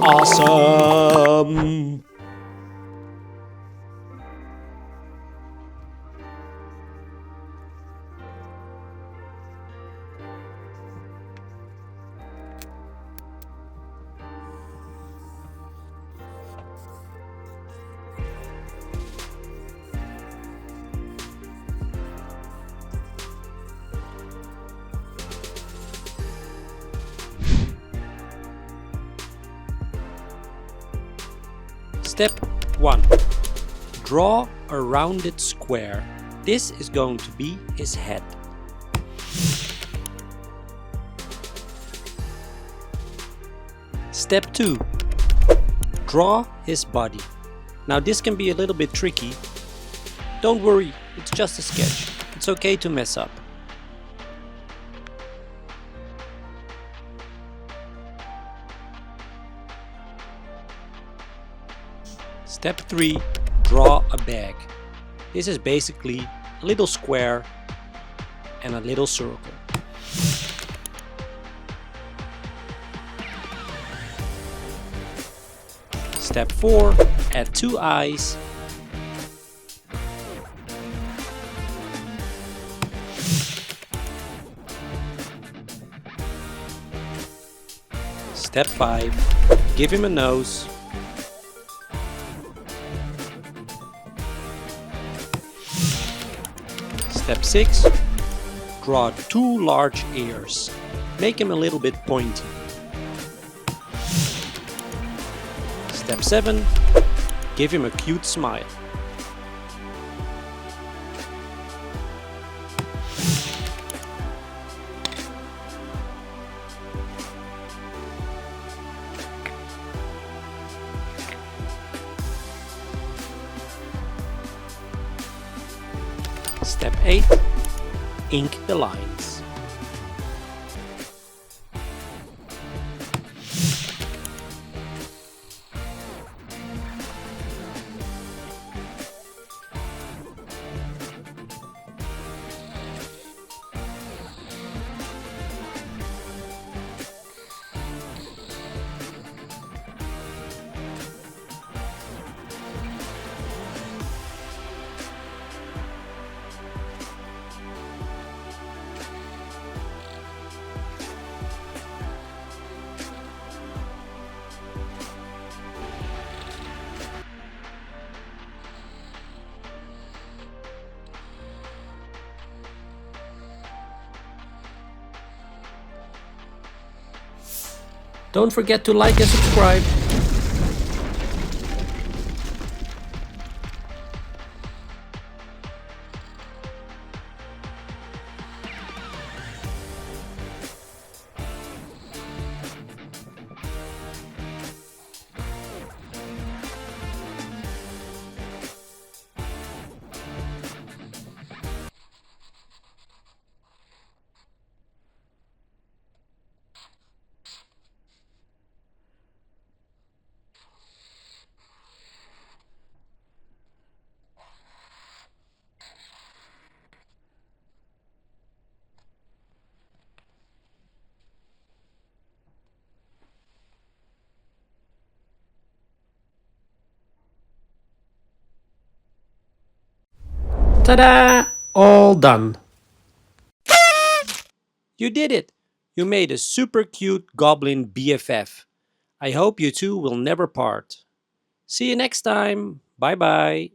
awesome! Step 1. Draw a rounded square. This is going to be his head. Step 2. Draw his body. Now this can be a little bit tricky. Don't worry, it's just a sketch. It's okay to mess up. Step 3. Draw a bag. This is basically a little square and a little circle. Step 4. Add 2 eyes. Step 5. Give him a nose. Step 6. Draw 2 large ears. Make him a little bit pointy. Step 7. Give him a cute smile. Step 8. Ink the lines. Don't forget to like and subscribe. Ta-da! All done. You did it! You made a super cute goblin BFF. I hope you two will never part. See you next time. Bye bye.